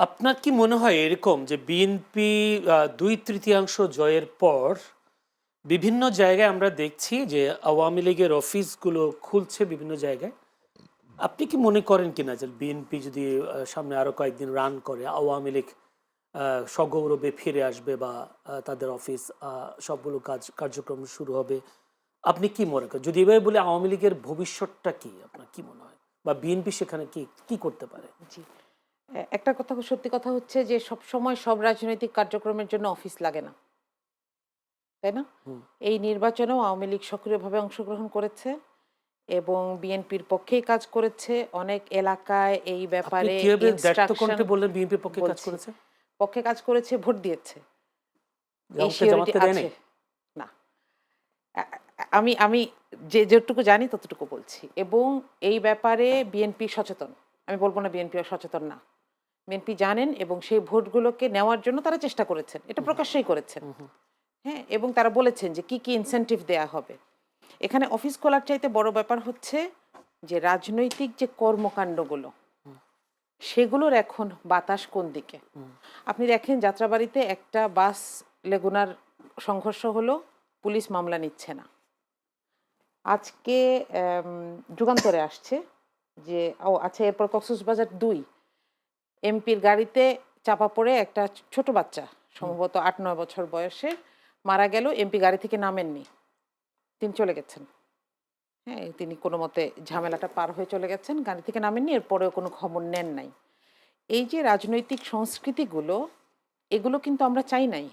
আপনার কি মনে হয় এরকম যে বিএনপি 2/3 জয়ের পর বিভিন্ন জায়গায় আমরা দেখছি যে আওয়ামী লীগের অফিসগুলো খুলছে বিভিন্ন জায়গায়? আপনি কি মনে করেন কিনা যে বিএনপি যদি সামনে আরো কয়েকদিন রান করে আওয়ামী লীগ সগৌরবে ফিরে আসবে বা তাদের অফিস সবগুলো কার্যক্রম শুরু হবে? আপনি কি মনে করেন যদি এভাবে বলে আওয়ামী লীগের ভবিষ্যৎটা কি আপনার কি মনে হয় বা বিএনপি সেখানে কি কি করতে পারে? জি। একটা কথা সত্যি কথা হচ্ছে যে সবসময় সব রাজনৈতিক কার্যক্রমের জন্য অফিস লাগে না। তাই না? হুম। এই নির্বাচনেও আওয়ামী লীগ সক্রিয়ভাবে অংশগ্রহণ করেছে এবং বিএনপির পক্ষেই কাজ করেছে। অনেক এলাকায় এই আপনি ব্যাপারে কিভাবে ব্যক্ত ইনস্ট্রাকশন কণ্ঠে বললেন বিএনপির পক্ষে কাজ বলছি। করেছে? পক্ষে কাজ করেছে, ভোট দিয়েছে। এই সিওরিটি জামাতকে দেয় আছে। নাই? না। আ আ আমি আমি যেটুকু জানি ততটুকু বলছি এবং এই ব্যাপারে বিএনপি সচেতন। আমি বলব না বিএনপি সচেতন না। বিএনপি জানেন এবং সেই ভোটগুলোকে নেওয়ার জন্য তারা চেষ্টা করেছেন। এটা প্রকাশ্যেই করেছেন। হুম, হুম। হ্যাঁ? এবং তারা বলেছেন যে কি, কি ইনসেনটিভ দেয়া হবে। এখানে অফিস খোলার চাইতে বড় ব্যাপার হচ্ছে যে রাজনৈতিক যে কর্মকাণ্ডগুলো, সেগুলোর এখন বাতাস কোন দিকে? আপনি দেখেন যাত্রাবাড়ীতে একটা বাস লেগুনার সংঘর্ষ হলো, পুলিশ মামলা নিচ্ছে না। আজকে যুগান্তরে আসছে যে আচ্ছা এরপর কক্সবাজার ২ এমপির গাড়িতে চাপা পড়ে একটা ছোট বাচ্চা সম্ভবত ৮-৯ বছর বয়সের মারা গেল। এমপি গাড়ি থেকে নামেননি। তিনি চলে গেছেন। হ্যাঁ? তিনি কোনোমতে ঝামেলাটা পার হয়ে চলে গেছেন। গাড়ি থেকে নামেননি। এরপরেও কোনো খবর নেন নাই। এই যে রাজনৈতিক সংস্কৃতিগুলো, এগুলো কিন্তু আমরা চাই নাই।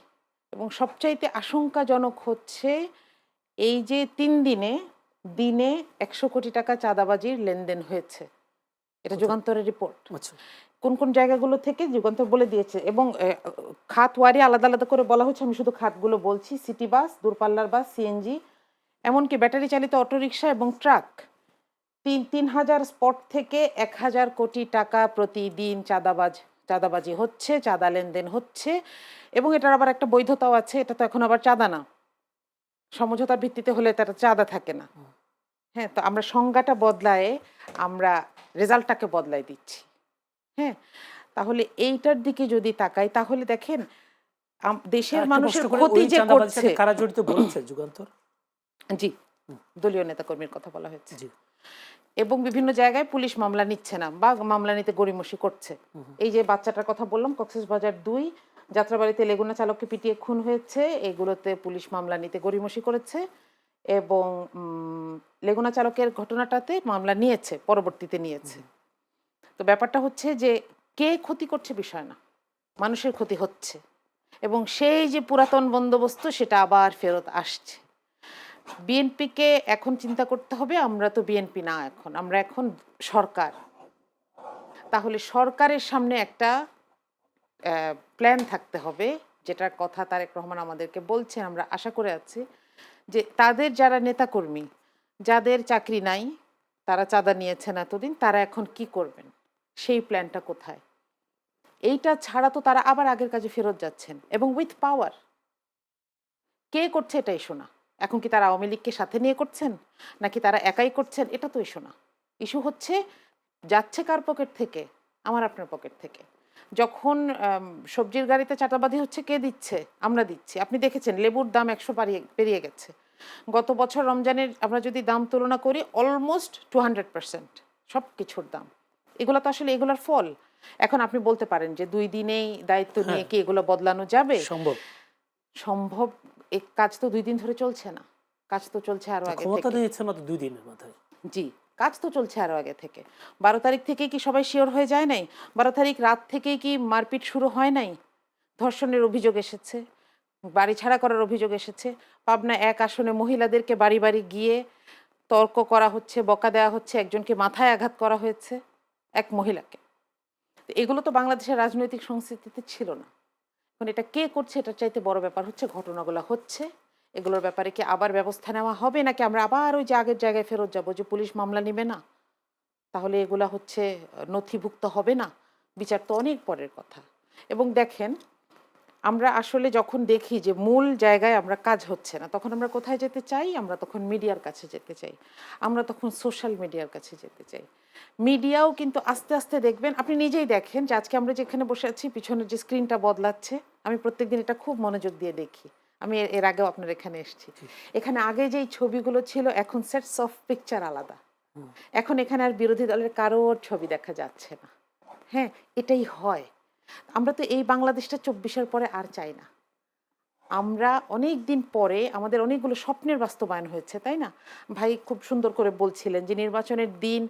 এবং সবচাইতে আশঙ্কাজনক হচ্ছে এই যে ৩ দিনে, দিনে ১০০ কোটি টাকা চাঁদাবাজির লেনদেন হয়েছে। এটা কোথায়? যুগান্তরের রিপোর্ট। আচ্ছা। কোন, কোন জায়গাগুলো থেকে যুগান্তর বলে দিয়েছে এবং খাত ওয়ারি আলাদা, আলাদা করে বলা হচ্ছে। আমি শুধু খাতগুলো বলছি। সিটি বাস, দূরপাল্লার বাস, সিএনজি, এমনকি ব্যাটারি চালিত অটোরিকশা এবং ট্রাক। ৩,০০০ স্পট থেকে ১,০০০ কোটি টাকা প্রতিদিন চাঁদাবাজি হচ্ছে, চাঁদা লেনদেন হচ্ছে এবং এটার আবার একটা বৈধতাও আছে। এটা তো এখন আবার চাঁদা না। সমঝোতার ভিত্তিতে হলে তার চাঁদা থাকে না। হ্যাঁ? তো আমরা সংজ্ঞাটা বদলায়ে আমরা রেজাল্টটাকে বদলায় দিচ্ছি। হ্যাঁ? তাহলে এইটার দিকে যদি তাকাই তাহলে দেখেন দেশের একটা মানুষের প্রশ্ন করে ক্ষতি ওই যে চাঁদাবাজির করছে। সাথে কারা জড়িত বলেছে যুগান্তর? জি, হুম, দলীয় নেতাকর্মীর কথা বলা হয়েছে। জি। এবং বিভিন্ন জায়গায় পুলিশ মামলা নিচ্ছে না বা মামলা নিতে গড়িমসি করছে। হুম, হুম। এই যে বাচ্চাটার কথা বললাম কক্সবাজার ২ যাত্রাবাড়িতে লেগুনা চালককে পিটিয়ে খুন হয়েছে। এগুলোতে পুলিশ মামলা নিতে গড়িমসি করেছে এবং লেগুনা চালকের ঘটনাটাতে মামলা নিয়েছে, পরবর্তীতে নিয়েছে। তো ব্যাপারটা হচ্ছে যে কে ক্ষতি করছে বিষয় না। মানুষের ক্ষতি হচ্ছে এবং সেই যে পুরাতন বন্দোবস্ত সেটা আবার ফেরত আসছে। বিএনপিকে এখন চিন্তা করতে হবে আমরা তো বিএনপি না এখন। আমরা এখন সরকার। তাহলে সরকারের সামনে একটা প্ল্যান থাকতে হবে যেটার কথা তারেক রহমান আমাদেরকে বলছেন আমরা আশা করে আছি যে তাদের যারা নেতাকর্মী যাদের চাকরি নাই তারা চাঁদা নিয়েছেন এতদিন তারা এখন কি করবেন? সেই প্ল্যানটা কোথায়? এইটা ছাড়া তো তারা আবার আগের কাজে ফেরত যাচ্ছেন এবং উইথ পাওয়ার। কে করছে এটা ইস্যু না। এখন কি তারা আওয়ামী লীগকে সাথে নিয়ে করছেন? নাকি তারা একাই করছেন? এটা তো ইস্যু না। ইস্যু হচ্ছে যাচ্ছে কার পকেট থেকে? আমার আপনার পকেট থেকে। যখন সবজির গাড়িতে চাঁদাবাজি হচ্ছে কে দিচ্ছে? আমরা দিচ্ছি। আপনি দেখেছেন লেবুর দাম ১০০ পেরিয়ে গেছে। গত বছর রমজানের আমরা যদি দাম তুলনা করি অলমোস্ট 200% সবকিছুর দাম। এগুলা তো আসলে এগুলার ফল। এখন আপনি বলতে পারেন যে ২ দিনেই দায়িত্ব হ্যাঁ, নিয়ে কি এগুলো বদলানো যাবে? সম্ভব। সম্ভব। কাজ তো ২ দিন ধরে চলছে না। কাজ তো চলছে আরো আগে ক্ষমতা থেকে। নিয়েছে মাত্র ২ দিনের মাথায়। জি, কাজ তো চলছে আরো আগে থেকে। ১২ তারিখ থেকেই কি সবাই সিওর হয়ে যায় নাই? ১২ তারিখ রাত থেকেই কি মারপিট শুরু হয় নাই? ধর্ষণের অভিযোগ এসেছে, বাড়ি ছাড়া করার অভিযোগ এসেছে। পাবনা ১ আসনে মহিলাদেরকে বাড়ি, বাড়ি গিয়ে তর্ক করা হচ্ছে, বকা দেওয়া হচ্ছে, একজনকে মাথায় আঘাত করা হয়েছে, এক মহিলাকে। তো এগুলো তো বাংলাদেশের রাজনৈতিক সংস্কৃতিতে ছিল না। এখন এটা কে করছে এটার চাইতে বড় ব্যাপার হচ্ছে ঘটনাগুলো হচ্ছে। এগুলোর ব্যাপারে কি আবার ব্যবস্থা নেওয়া হবে নাকি আমরা আবার ওই যে আগের জায়গায় ফেরত যাব যে পুলিশ মামলা নিবে না? তাহলে এগুলা হচ্ছে নথিভুক্ত হবে না? বিচার তো অনেক পরের কথা। এবং দেখেন আমরা আসলে যখন দেখি যে মূল জায়গায় আমরা কাজ হচ্ছে না তখন আমরা কোথায় যেতে চাই? আমরা তখন মিডিয়ার কাছে যেতে চাই। আমরা তখন সোশ্যাল মিডিয়ার কাছে যেতে চাই। মিডিয়াও কিন্তু আস্তে আস্তে দেখবেন, আপনি নিজেই দেখেন যে আজকে আমরা যেখানে বসে আছি পিছনের যে স্ক্রিনটা বদলাচ্ছে, আমি প্রত্যেকদিন এটা খুব মনোযোগ দিয়ে দেখি। আমি এর আগেও আপনার এখানে এসেছি। এখানে আগে যেই ছবিগুলো ছিল এখন সেটস অফ পিকচার আলাদা। এখন এখানে আর বিরোধী দলের কারোর ছবি দেখা যাচ্ছে না। হ্যাঁ, এটাই হয়। আমরা তো এই বাংলাদেশটা ২৪-এর পরে আর চাই না। আমরা অনেক দিন পরে আমাদের অনেকগুলো স্বপ্নের বাস্তবায়ন হয়েছে, তাই না? ভাই খুব সুন্দর করে বলছিলেন যে নির্বাচনের দিন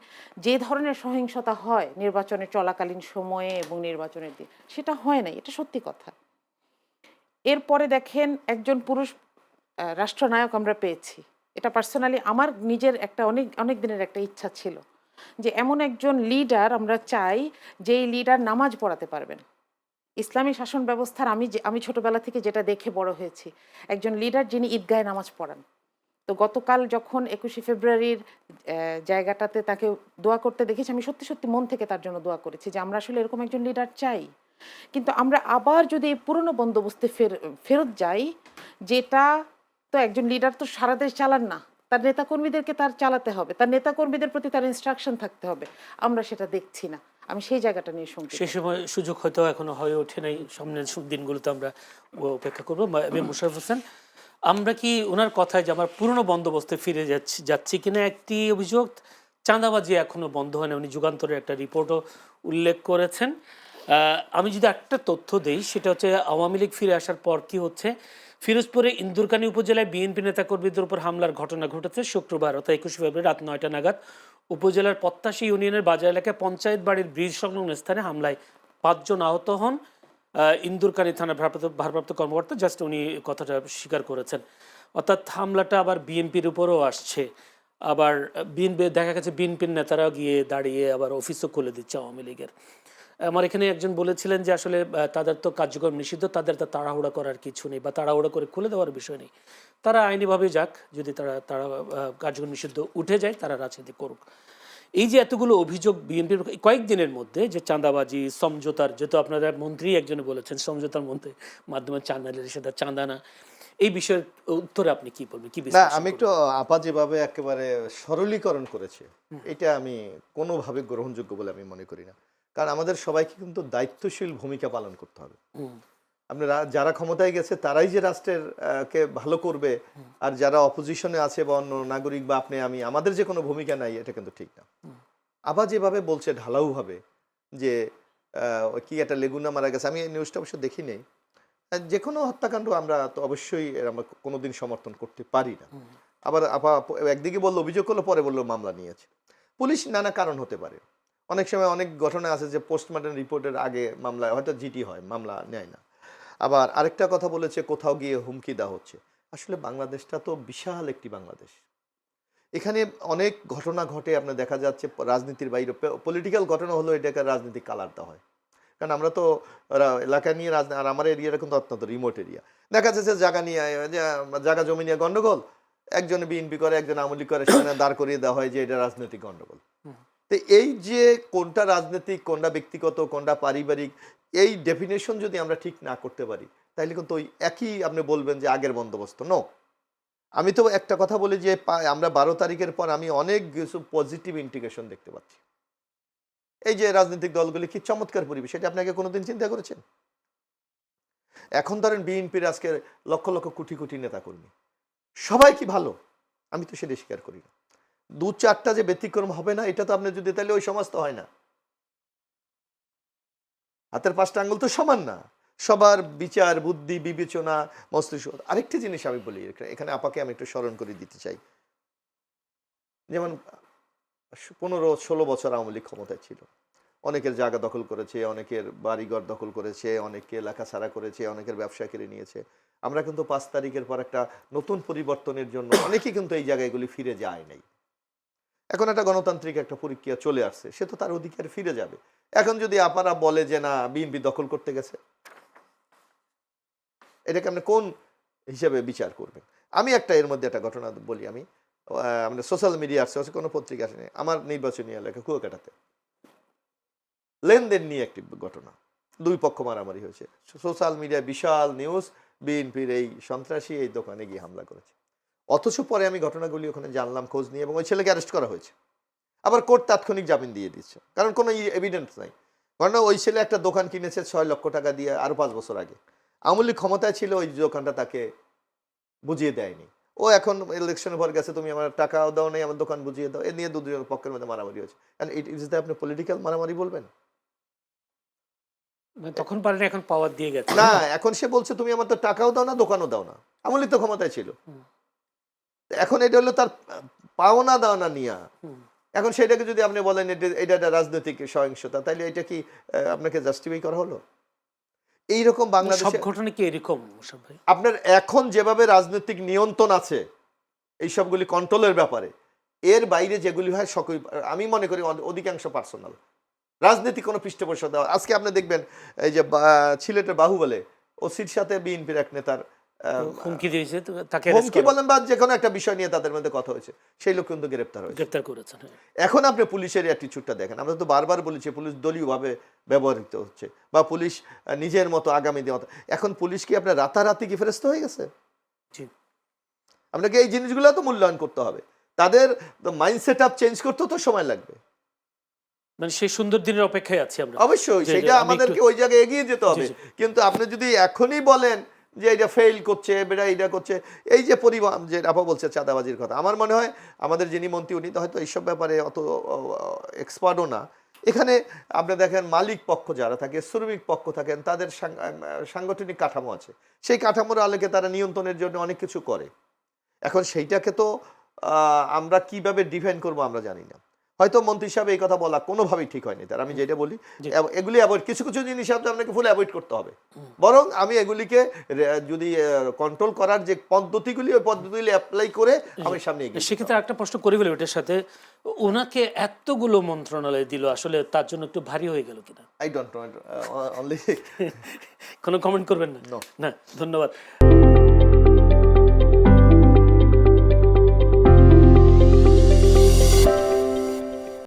যে ধরনের সহিংসতা হয় নির্বাচনের চলাকালীন সময়ে এবং নির্বাচনের দিন, সেটা হয় নাই। এটা সত্যি কথা। এরপরে দেখেন একজন পুরুষ রাষ্ট্রনায়ক আমরা পেয়েছি। এটা পার্সোনালি আমার নিজের একটা অনেক অনেক দিনের একটা ইচ্ছা ছিল যে এমন একজন লিডার আমরা চাই, যেই লিডার নামাজ পড়াতে পারবেন। ইসলামী শাসন ব্যবস্থার আমি ছোটবেলা থেকে যেটা দেখে বড় হয়েছি, একজন লিডার যিনি ঈদগাহে নামাজ পড়ান। তো গতকাল যখন ২১শে ফেব্রুয়ারির জায়গাটাতে তাকে দোয়া করতে দেখেছি, আমি সত্যি সত্যি মন থেকে তার জন্য দোয়া করেছি যে আমরা আসলে এরকম একজন লিডার চাই। কিন্তু আমরা আবার যদি এই পুরনো বন্দোবস্তে ফেরত যাই, যেটা তো একজন লিডার তো সারা দেশ চালান না, তার নেতাকর্মীদেরকে তার চালাতে হবে, তার নেতাকর্মীদের প্রতি তার ইনস্ট্রাকশন থাকতে হবে। আমরা সেটা দেখছি না। আমি সেই জায়গাটা নিয়ে শঙ্কিত। সে সময় সুযোগ হয়তো এখনো হয়ে ওঠে নাই, সামনের দিনগুলোতে আমরা অপেক্ষা করবো। মোশাররফ হোসেন, আমরা কি ওনার কথায় যে আমার পুরনো বন্দোবস্তে ফিরে যাচ্ছি কিনা একটি অভিযোগ, চাঁদাবাজি এখনো বন্ধ হয় না, উনি যুগান্তরের একটা রিপোর্টও উল্লেখ করেছেন। আমি যদি একটা তথ্য দেই, সেটা হচ্ছে আওয়ামী লীগ ফিরে আসার পর কি হচ্ছে। ফিরোজপুরে ইন্দুরকানী উপজেলায় বিএনপি নেতাকর্মীদের উপর হামলার ঘটনা ঘটেছে শুক্রবার অর্থাৎ ২১শে ফেব্রুয়ারি রাত ৯টা নাগাদ। উপজেলার পত্তাশী ইউনিয়নের বাজার এলাকায় পঞ্চায়েত বাড়ির ব্রিজ সংলগ্ন স্থানে হামলায় ৫ জন আহত হন। ইন্দুরকানী থানার ভারপ্রাপ্ত কর্মকর্তা জাস্ট উনি কথাটা স্বীকার করেছেন। অর্থাৎ হামলাটা আবার বিএনপির উপরও আসছে। আবার বিএনপি দেখা গেছে বিএনপির নেতারা গিয়ে দাঁড়িয়ে আবার অফিসও খুলে দিচ্ছে আওয়ামী লীগের। আমার এখানে একজন বলেছিলেন যে আসলে তাদের তো কার্যক্রম নিষিদ্ধ, তাদের তো তাড়াহুড়া করার কিছু নেই বা তাড়াহুড়া করে খুলে দেওয়ার বিষয় নেই, তারা আইনিভাবে যাক, যদি তারা কার্যক্রম নিষিদ্ধ উঠে যায় তারা রাজনীতি করুক। এই যে এতগুলো অভিযোগ বিএনপির কয়েকদিনের মধ্যে, যে চাঁদাবাজি, সমঝোতার, যেহেতু আপনারা মন্ত্রী একজনে বলেছেন সমঝোতার মধ্যে মাধ্যমে চাঁদালের সেটা চাঁদানা, এই বিষয়ের উত্তরে আপনি কি বলবেন, কি না, বিশ্লেষণ আমি একটু করবেন? আপা যেভাবে একেবারে সরলীকরণ করেছে, এটা আমি কোনোভাবে গ্রহণযোগ্য বলে আমি মনে করি না। কারণ আমাদের সবাইকে কিন্তু দায়িত্বশীল ভূমিকা পালন করতে হবে। হুম, আপনারা যারা ক্ষমতায় গেছে তারাই যে রাষ্ট্রের কে ভালো করবে, আর যারা অপোজিশনে আছে বা অন্য নাগরিক বা আপনি আমি, আমাদের যে কোনো ভূমিকা নাই, এটা কিন্তু ঠিক না। আবার যেভাবে বলছে ঢালাওভাবে যে ওই কি একটা লেগুনা মারা গেছে, আমি এই নিউজটা অবশ্য দেখি নেই। যে কোনো হত্যাকাণ্ড আমরা তো অবশ্যই আমরা কোনোদিন সমর্থন করতে পারি না। আবার আপা একদিকে বললো অভিযোগ করলো, পরে বললো মামলা নিয়েছে। পুলিশ নানা কারণ হতে পারে, অনেক সময় অনেক ঘটনা আছে যে পোস্টমর্টম রিপোর্টের আগে মামলা হয়তো জিডি হয়, মামলা নেয় না। আবার আরেকটা কথা বলেছে কোথাও গিয়ে হুমকি দেওয়া হচ্ছে। আসলে বাংলাদেশটা তো বিশাল একটি বাংলাদেশ, এখানে অনেক ঘটনা ঘটে। আপনার দেখা যাচ্ছে রাজনীতির বাইরে পলিটিক্যাল ঘটনা হলো এটাকে রাজনীতি কালার দেওয়া হয়। কারণ আমরা তো এলাকা নিয়ে আর আমার এরিয়াটা কিন্তু অত্যন্ত রিমোট এরিয়া। দেখা যাচ্ছে জায়গা নিয়ে জায়গা জমি নিয়ে গন্ডগোল, একজন বিএনপি করে একজন আওয়ামী লীগ করে, সেখানে দাঁড় করিয়ে দেওয়া হয় যে এটা রাজনৈতিক গন্ডগোল। তো এই যে কোনটা রাজনৈতিক, কোনটা ব্যক্তিগত, কোনটা পারিবারিক, এই ডেফিনেশন যদি আমরা ঠিক না করতে পারি, তাহলে কিন্তু ওই একই আপনি বলবেন যে আগের বন্দোবস্ত। নো, আমি তো একটা কথা বলি যে আমরা ১২ তারিখের পর আমি অনেক কিছু পজিটিভ ইন্টিগ্রেশন দেখতে পাচ্ছি। এই যে রাজনৈতিক দলগুলি কি চমৎকার পরিবেশ, এটা আপনাকে কোনোদিন চিন্তা করেছেন? এখন ধরেন বিএনপির আজকে লক্ষ লক্ষ কোটি কোটি নেতা কর্মী, সবাই কি ভালো? আমি তো সেটা স্বীকার করি না। ২-৪টা যে ব্যতিক্রম হবে না, এটা তো আপনি যদি, তাহলে ওই সমাজ তো হয় না। হাতের ৫টা আঙ্গুল তো সমান না, সবার বিচার বুদ্ধি বিবেচনা মস্তিষ্ক। আরেকটি জিনিস আমি বলি এখানে আপাকে আমি একটু স্মরণ করে দিতে চাই। যেমন ১৫-১৬ বছর আওয়ামী লীগ ক্ষমতায় ছিল, অনেকের জায়গা দখল করেছে, অনেকের বাড়িঘর দখল করেছে, অনেকে এলাকা ছাড়া করেছে, অনেকের ব্যবসা কেড়ে নিয়েছে। আমরা কিন্তু ৫ তারিখের পর একটা নতুন পরিবর্তনের জন্য অনেকেই কিন্তু এই জায়গাগুলি ফিরে যায় নাই। এখন একটা গণতান্ত্রিক একটা প্রক্রিয়া চলে আসছে, সে তো তার অধিকার ফিরে যাবে। এখন যদি আপনারা বলে যে না বিএনপি দখল করতে গেছে, এটাকে আপনি কোন হিসেবে বিচার করবেন? আমি একটা এর মধ্যে একটা ঘটনা বলি। আমি আমাদের সোশ্যাল মিডিয়া আসছে, কোনো পত্রিকা আসেনি, আমার নির্বাচনী এলাকা কুয়াকাটাতে লেনদেন নিয়ে একটি ঘটনা, দুই পক্ষ মারামারি হয়েছে, সোশ্যাল মিডিয়া বিশাল নিউজ, বিএনপির এই সন্ত্রাসী এই দোকানে গিয়ে হামলা করেছে। অথচ পরে আমি ঘটনাগুলি ওখানে জানলাম খোঁজ নিয়ে, এবং ওই ছেলেকে অ্যারেস্ট করা হয়েছে। আবার কোর্ট তাৎক্ষণিক জামিন দিয়ে দিচ্ছে, কারণ কোনো এভিডেন্স নাই। কারণ ওই ছেলে একটা দোকান কিনেছে 6 লক্ষ টাকা দিয়ে আরো 5 বছর আগে, আওয়ামী লীগ ক্ষমতায় ছিল, ওই দোকানটা তাকে বুঝিয়ে দেয়নি। ও এখন ইলেকশনের পর গেছে, তুমি আমার টাকাও দাও নাই, আমার দোকান বুঝিয়ে দাও, এ নিয়ে দুজন পক্ষের মধ্যে মারামারি হয়েছে। আপনি পলিটিক্যাল মারামারি বলবেন মানে তখন পারেন, এখন পাওয়ার দিয়ে গেছে। না, এখন সে বলছে তুমি আমার তো টাকাও দাও না, দোকানও দাও না। আওয়ামী লীগ তো ক্ষমতায় ছিল, এখন এটা হলো তার পাওনা দাওনা নিয়া। এখন সেটাকে যদি আপনি বলেন এটা একটা রাজনৈতিক সহিংসতা, তাহলে এটা কি আপনাকে জাস্টিফাই করা হলো? এইরকম সব বাংলাদেশে ঘটনা কি এরকম মোশাররফ ভাই? আপনার এখন যেভাবে রাজনৈতিক নিয়ন্ত্রণ আছে এই সবগুলি কন্ট্রোলের ব্যাপারে, এর বাইরে যেগুলি হয় সকল আমি মনে করি অধিকাংশ পার্সোনাল, রাজনীতি কোনো পৃষ্ঠপোষকতা। আজকে আপনি দেখবেন এই যে সিলেটের বাহুবলে ওসির সাথে বিএনপির এক নেতার হুমকি দিয়েছে, তো তাকে হুমকি বলেন বা যে কোনো একটা বিষয় নিয়ে তাদের মধ্যে কথা হয়েছে, সেই লোক কিন্তু গ্রেপ্তার হয়েছে। গ্রেপ্তার করেছেন। হ্যাঁ। এখন আপনি পুলিশের অ্যাটিচিউডটা দেখেন, আমরা তো বারবার বলেছি পুলিশ দলীয়ভাবে ব্যবহৃত হচ্ছে, বা পুলিশ নিজের মতো আগামী দিন মতো। এখন পুলিশ কি আপনার রাতারাতি কি ফেরস্ত হয়ে গেছে? জি। আপনাকে এই জিনিসগুলো তো মূল্যায়ন করতে হবে, তাদের মাইন্ডসেট আপ চেঞ্জ করতে তো সময় লাগবে। মানে সেই সুন্দর দিনের অপেক্ষায় আছি আমরা। অবশ্যই যে সেটা আমি আমাদেরকে একটু- ওই জায়গায় এগিয়ে যেতে হবে। জি। কিন্তু আপনি যদি এখনই বলেন যে এটা ফেল করছে, এটা করছে, এই যে পরিমাণ যে আপা বলছে চাঁদাবাজির কথা, আমার মনে হয় আমাদের যিনি মন্ত্রী উনি তো হয়তো এইসব ব্যাপারে অত এক্সপার্টও না। এখানে আপনি দেখেন মালিক পক্ষ যারা থাকে, শ্রমিক পক্ষ থাকেন, তাদের সাংগঠনিক কাঠামো আছে, সেই কাঠামোর আলোকে তারা নিয়ন্ত্রণের জন্য অনেক কিছু করে। এখন সেইটাকে তো আমরা কিভাবে ডিফেন্ড করবো আমরা জানি না। হয়তো মন্ত্রী সাহেব এই কথা বলা কোনোভাবেই ঠিক হয়নি তার, আমি যেটা বলি এগুলি অ্যাভয়েড, কিছু কিছু জিনিস আপনাকে ফুল অ্যাভয়েড করতে হবে। বরং আমি এগুলিকে যদি কন্ট্রোল করার যে পদ্ধতিগুলি, ওই পদ্ধতিগুলি অ্যাপ্লাই করে আমি সামনে এগিয়ে সেক্ষেত্রে একটা প্রশ্ন করে ফেলি ওটার সাথে, ওনাকে এতগুলো মন্ত্রণালয় দিল, আসলে তার জন্য একটু ভারী হয়ে গেল কিনা? আই ডোন্ট নো, অনলি কোনো কমেন্ট করবেন না? No. না, ধন্যবাদ।